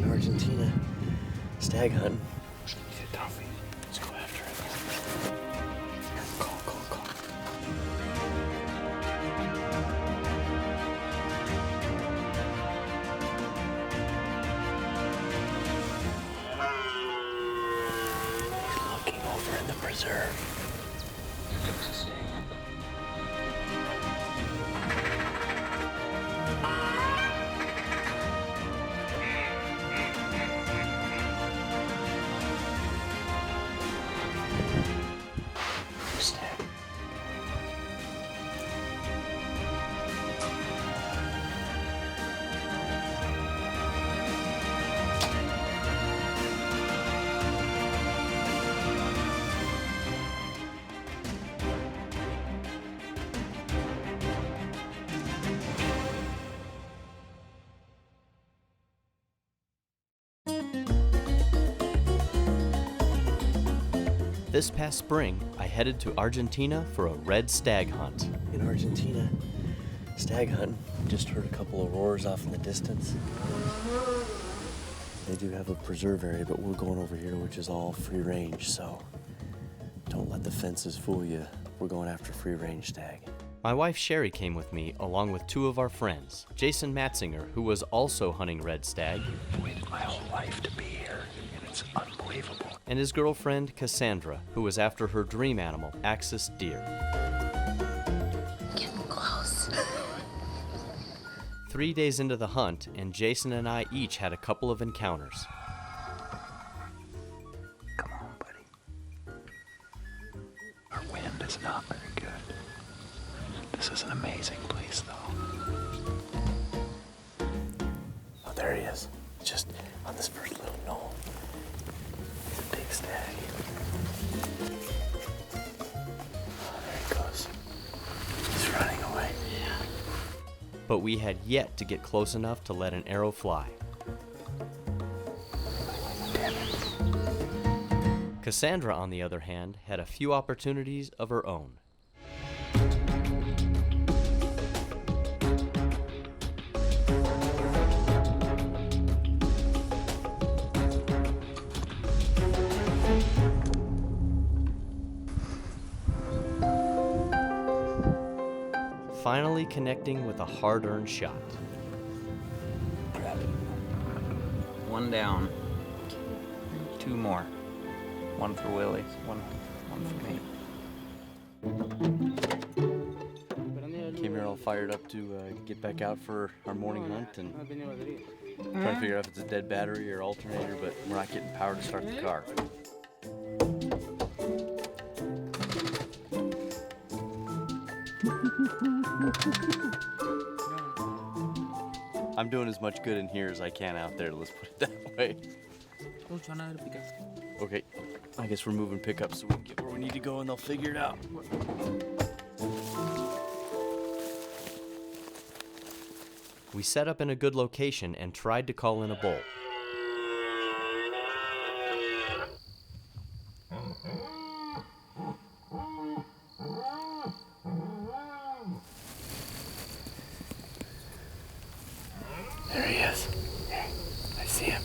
in Argentina, stag hunting. He's a toughie. Let's go after him. Call. He's looking over in the preserve. This past spring, I headed to Argentina for a red stag hunt. In Argentina, stag hunting. Just heard a couple of roars off in the distance. They do have a preserve area, but we're going over here, which is all free range, so don't let the fences fool you. We're going after free range stag. My wife Sherry came with me, along with two of our friends, Jason Matzinger, who was also hunting red stag, I've waited my whole life to be here, and it's unbelievable. and his girlfriend Cassandra, who was after her dream animal, axis deer. Getting close. 3 days into the hunt, and Jason and I each had a couple of encounters. Come on, buddy. Our wind is not very good. This is an amazing place, though. Oh, there he is. Just on this first little knoll. He's a big stag. Oh, there he goes. He's running away. But we had yet to get close enough to let an arrow fly. Damn it. Cassandra, on the other hand, had a few opportunities of her own. Finally connecting with a hard-earned shot. Grab it. One down. Two more. One for Willie. One for me. Came here all fired up to get back out for our morning hunt and trying to figure out if it's a dead battery or alternator, but we're not getting power to start the car. I'm doing as much good in here as I can out there, let's put it that way. Okay, I guess we're moving pickups so we can get where we need to go and they'll figure it out. We set up in a good location and tried to call in a bull. There he is. I see him.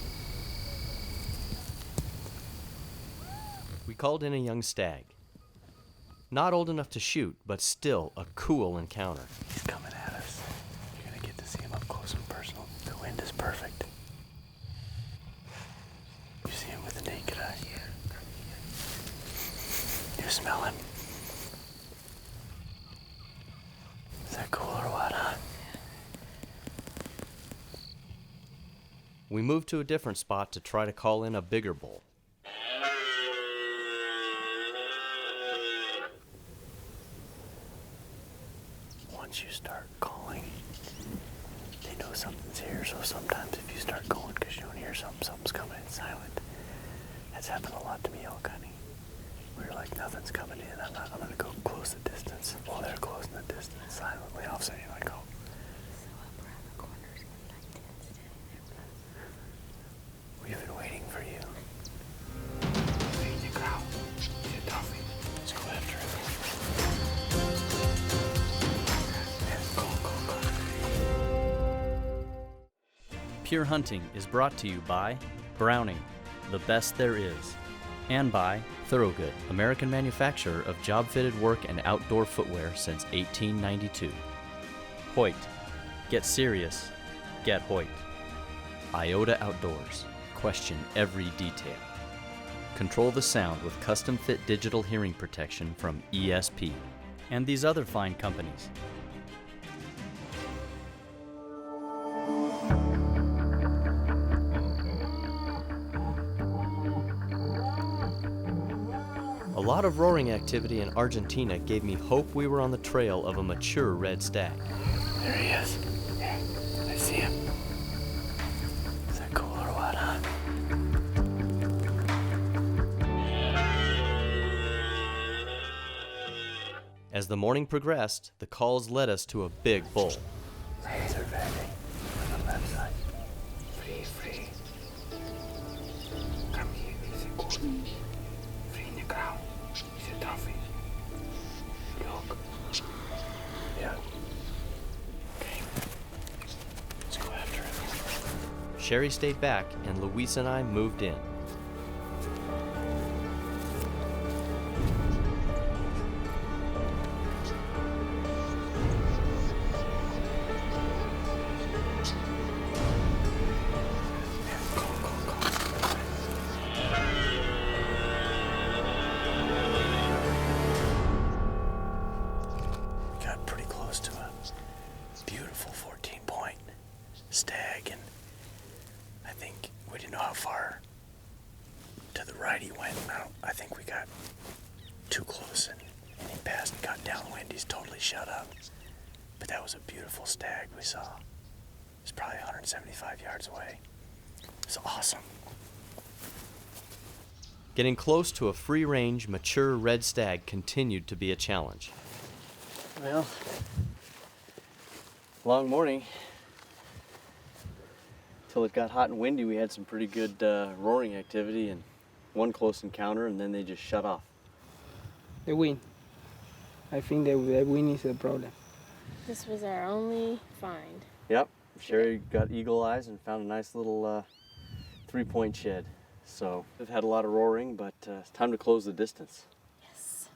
We called in a young stag. Not old enough to shoot, but still a cool encounter. He's coming at us. You're gonna get to see him up close and personal. The wind is perfect. You see him with the naked eye. You smell him. Is that cool or what, huh? We moved to a different spot to try to call in a bigger bull. Once you start calling, they know something's here. So sometimes if you start going because you don't hear something, something's coming in silent. That's happened a lot to me elk hunting. Where you're like, nothing's coming in. I'm gonna go close the distance. While they're closing the distance silently, all of a sudden you're like, oh. We've been waiting for you. Pure Hunting is brought to you by Browning, the best there is, and by Thorogood, American manufacturer of job-fitted work and outdoor footwear since 1892. Hoyt, get serious, get Hoyt. Iota Outdoors, question every detail. Control the sound with custom-fit digital hearing protection from ESP. And these other fine companies. A lot of roaring activity in Argentina gave me hope we were on the trail of a mature red stag. There he is. Yeah, I see him. Is that cool or what, huh? As the morning progressed, the calls led us to a big bull. Hands are ready. On the left side. Free, free. Come here, it's a good. Free in the ground. It's a trophy. Look. Yeah. Okay. Let's go after him. Sherry stayed back, and Luis and I moved in. Got pretty close to a beautiful 14-point stag, and I think we didn't know how far to the right he went. I think we got too close, and he passed and got downwind. He's totally shut up. But that was a beautiful stag we saw. It's probably 175 yards away. It's awesome. Getting close to a free-range, mature red stag continued to be a challenge. Well, long morning. Till it got hot and windy, we had some pretty good roaring activity and one close encounter, and then they just shut off. The wind. I think the wind is the problem. This was our only find. Yep, Sherry got eagle eyes and found a nice little 3-point shed. So we've had a lot of roaring, but it's time to close the distance. Yes.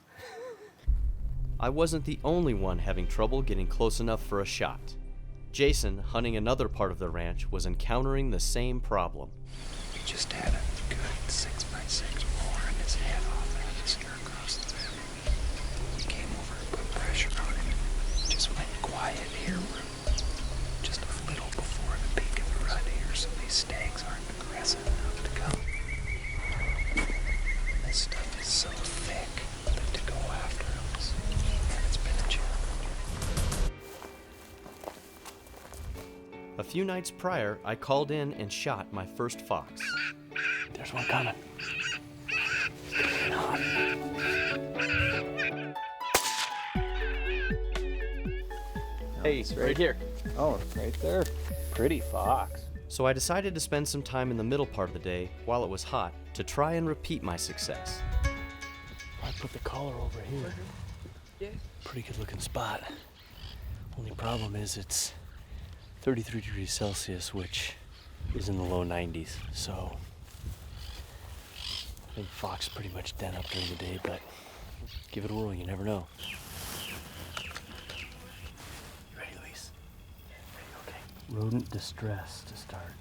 I wasn't the only one having trouble getting close enough for a shot. Jason, hunting another part of the ranch, was encountering the same problem. We just had a good 6x6 roar in his head off and his hair across the bed. We came over and put pressure on him. Just went quiet here. We're just a little before the peak of the rut here, so these stags aren't aggressive enough to come. This stuff is so thick that to go after them, it's been a challenge. A few nights prior, I called in and shot my first fox. There's one coming. Hey, right here. Oh, right there. Pretty fox. So I decided to spend some time in the middle part of the day, while it was hot, to try and repeat my success. I put the collar over here. Yeah. Pretty good looking spot. Only problem is it's 33 degrees Celsius, which is in the low 90s. So I think fox pretty much den up during the day, but give it a whirl, you never know. You ready, Luis? Ready, okay. Rodent distress to start.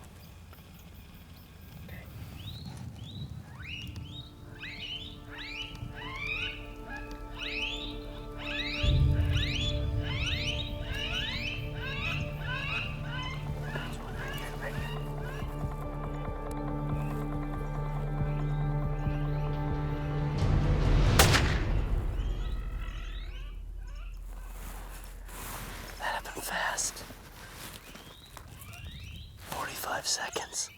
Fast. 45 seconds.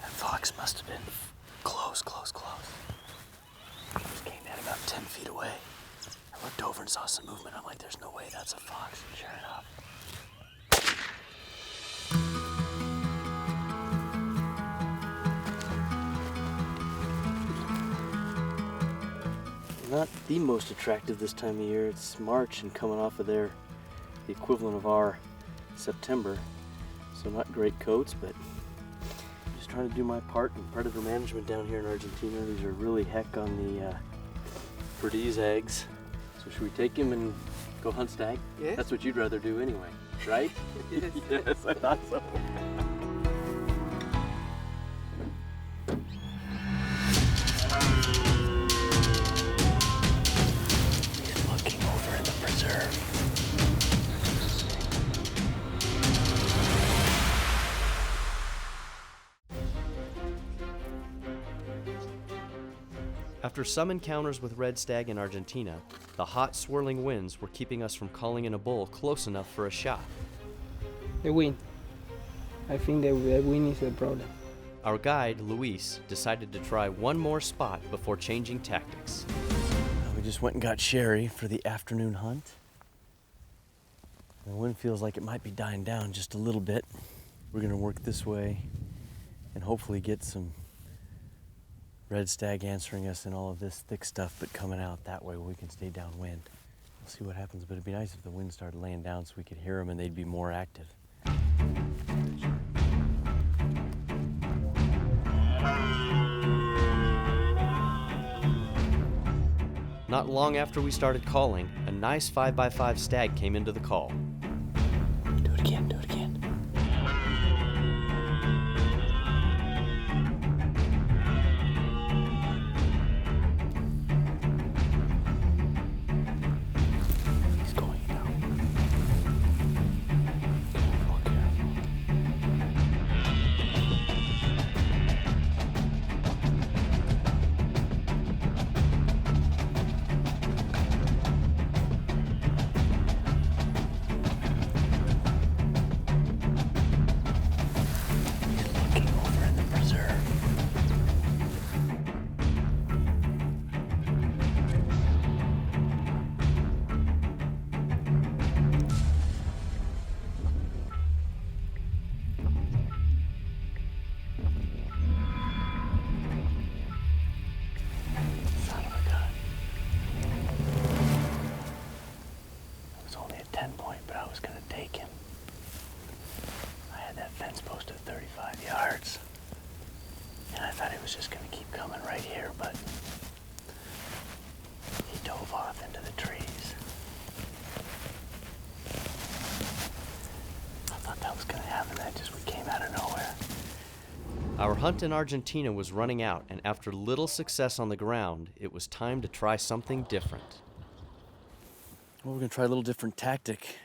That fox must have been close. Just came in about 10 feet away. I looked over and saw some movement. I'm like, there's no way that's a fox. And sure enough. Not the most attractive this time of year. It's March and coming off of the equivalent of our September. So So not great coats, but just trying to do my part in predator management down here in Argentina. These are really heck on the Perdise eggs. So should we take him and go hunt stag? Yes. That's what you'd rather do anyway, right? Yes. Yes, I thought so. He's looking over in the preserve. After some encounters with red stag in Argentina, the hot, swirling winds were keeping us from calling in a bull close enough for a shot. The wind. I think the wind is the problem. Our guide, Luis, decided to try one more spot before changing tactics. We just went and got Sherry for the afternoon hunt. The wind feels like it might be dying down just a little bit. We're gonna work this way and hopefully get some red stag answering us in all of this thick stuff, but coming out that way we can stay downwind. We'll see what happens, but it'd be nice if the wind started laying down so we could hear them and they'd be more active. Not long after we started calling, a nice 5x5 stag came into the call. Do it again, do it again. He's going now. Careful, careful. He's looking over in the preserve. Son of a gun. It was only a 10-point, but I was gonna take him. I had that fence posted at 35 yards. And I thought he was just gonna keep coming right here, but he dove off into the trees. I thought that was gonna happen, we came out of nowhere. Our hunt in Argentina was running out, and after little success on the ground, it was time to try something different. Well, we're gonna try a little different tactic.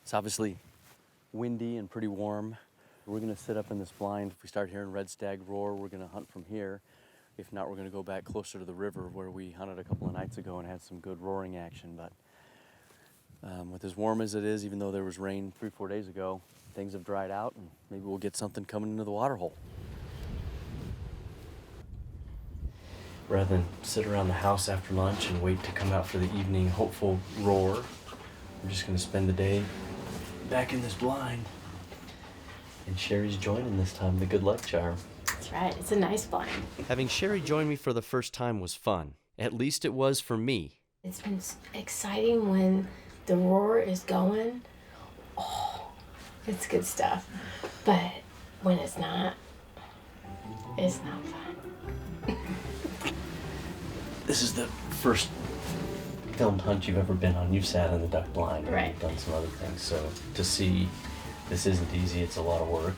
It's obviously windy and pretty warm. We're gonna sit up in this blind. If we start hearing red stag roar, we're gonna hunt from here. If not, we're gonna go back closer to the river where we hunted a couple of nights ago and had some good roaring action. But with as warm as it is, even though there was rain 3-4 days ago, things have dried out and maybe we'll get something coming into the water hole. Rather than sit around the house after lunch and wait to come out for the evening hopeful roar, we're just gonna spend the day back in this blind. And Sherry's joining this time, the good luck charm. That's right. It's a nice blind. Having Sherry join me for the first time was fun. At least it was for me. It's been exciting when the roar is going. Oh, it's good stuff. But when it's not fun. This is the first filmed hunt you've ever been on. You've sat in the duck blind and Right. you've done some other things. So to see this isn't easy, it's a lot of work.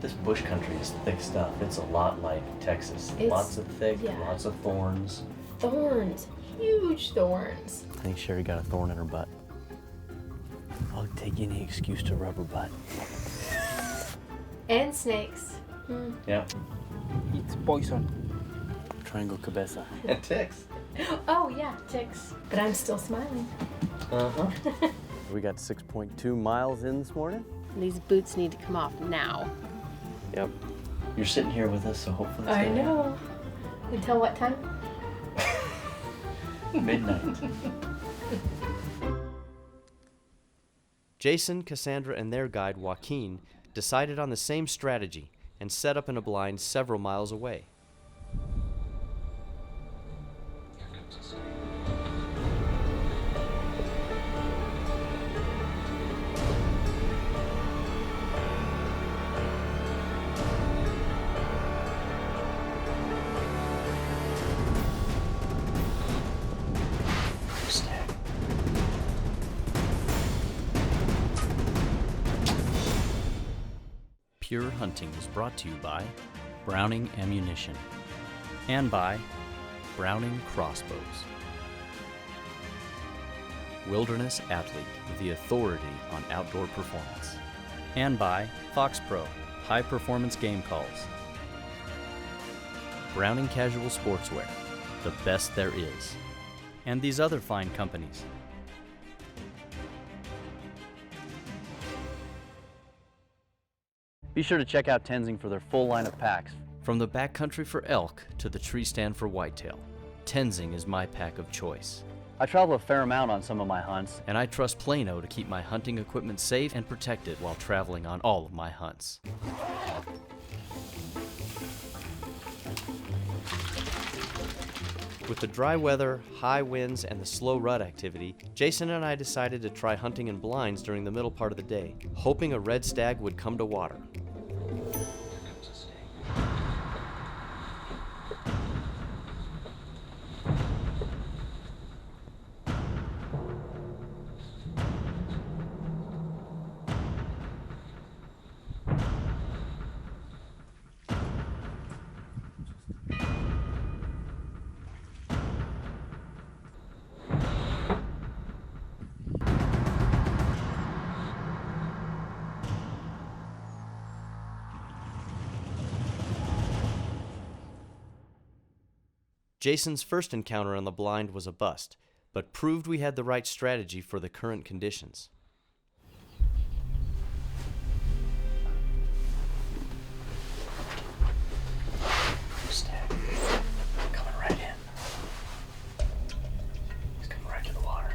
This bush country is thick stuff. It's a lot like Texas. It's- Lots of thick, yeah. lots of thorns. Thorns. Huge thorns. I think Sherry got a thorn in her butt. I'll take any excuse to rub her butt. And snakes. Yeah. It's poison. Triangle cabeza. And ticks. Oh yeah, ticks. But I'm still smiling. Uh-huh. We got 6.2 miles in this morning. These boots need to come off now. Yep. You're sitting here with us, so hopefully it's I gonna- know. Until what time? Midnight. Jason, Cassandra, and their guide, Joaquin, decided on the same strategy and set up in a blind several miles away. Pure Hunting was brought to you by Browning Ammunition and by Browning Crossbows. Wilderness Athlete, the authority on outdoor performance. And by Fox Pro, high performance game calls. Browning Casual Sportswear, the best there is. And these other fine companies. Be sure to check out Tenzing for their full line of packs. From the backcountry for elk to the tree stand for whitetail, Tenzing is my pack of choice. I travel a fair amount on some of my hunts. And I trust Plano to keep my hunting equipment safe and protected while traveling on all of my hunts. With the dry weather, high winds, and the slow rut activity, Jason and I decided to try hunting in blinds during the middle part of the day, hoping a red stag would come to water. Jason's first encounter on the blind was a bust, but proved we had the right strategy for the current conditions. Stag. Coming right in. He's coming right to the water.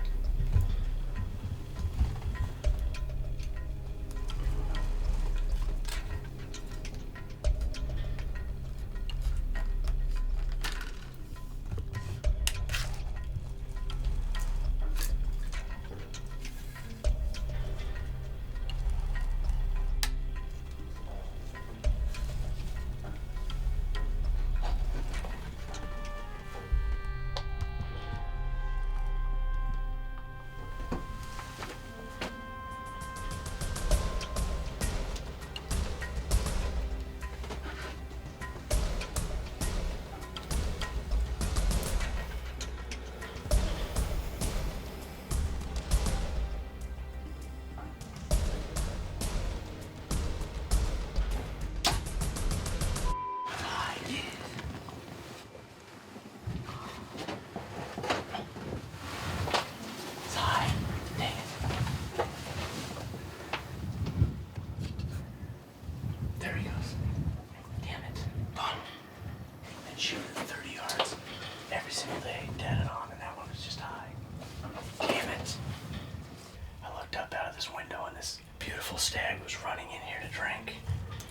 Stag was running in here to drink.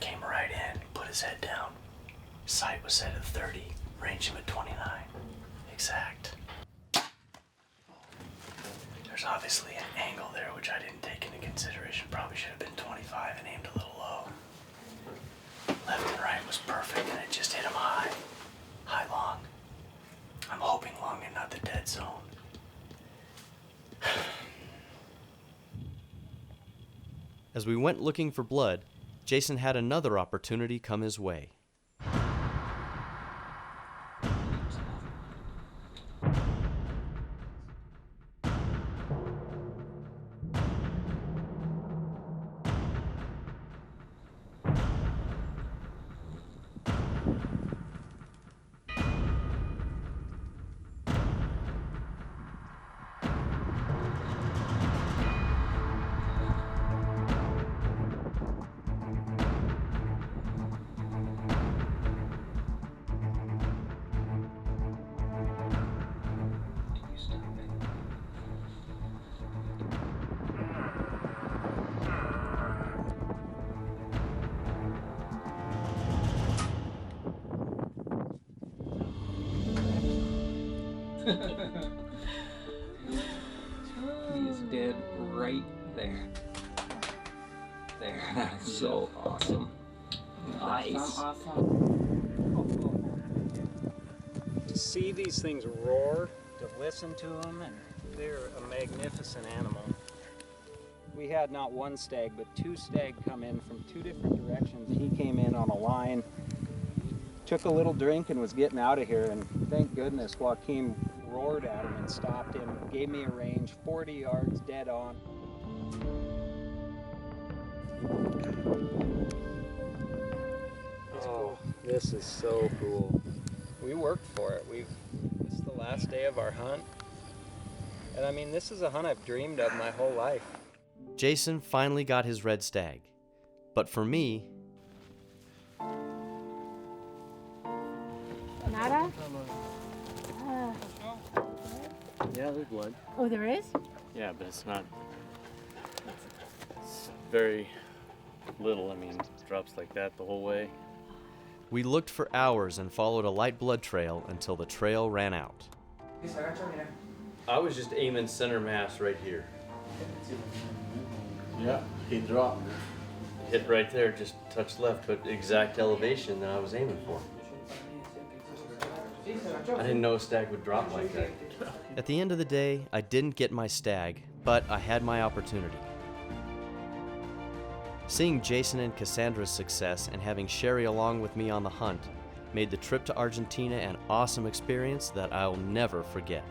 Came right in, put his head down. Sight was set at 30, range him at 29. Exact. There's obviously an angle there which I didn't take into consideration. Probably should have been 25 and aimed a little low. Left and right was perfect and it just hit him high. High long. I'm hoping long and not the dead zone. As we went looking for blood, Jason had another opportunity come his way. He is dead right there. There, that's so awesome. Nice. To see these things roar, to listen to them, and they're a magnificent animal. We had not one stag, but 2 stag come in from 2 different directions. He came in on a line, took a little drink and was getting out of here, and thank goodness Joaquin roared at him and stopped him, gave me a range, 40 yards, dead on. Oh, this is so cool. We worked for it. This is the last day of our hunt. And I mean, this is a hunt I've dreamed of my whole life. Jason finally got his red stag. But for me, Nada? Yeah, there's blood. Oh, there is? Yeah, but it's not. It's very little. I mean, it drops like that the whole way. we looked for hours and followed a light blood trail until the trail ran out. I was just aiming center mass right here. Yeah, he dropped. Hit right there, just touched left, but exact elevation that I was aiming for. I didn't know a stag would drop like that. At the end of the day, I didn't get my stag, but I had my opportunity. Seeing Jason and Cassandra's success and having Sherry along with me on the hunt made the trip to Argentina an awesome experience that I'll never forget.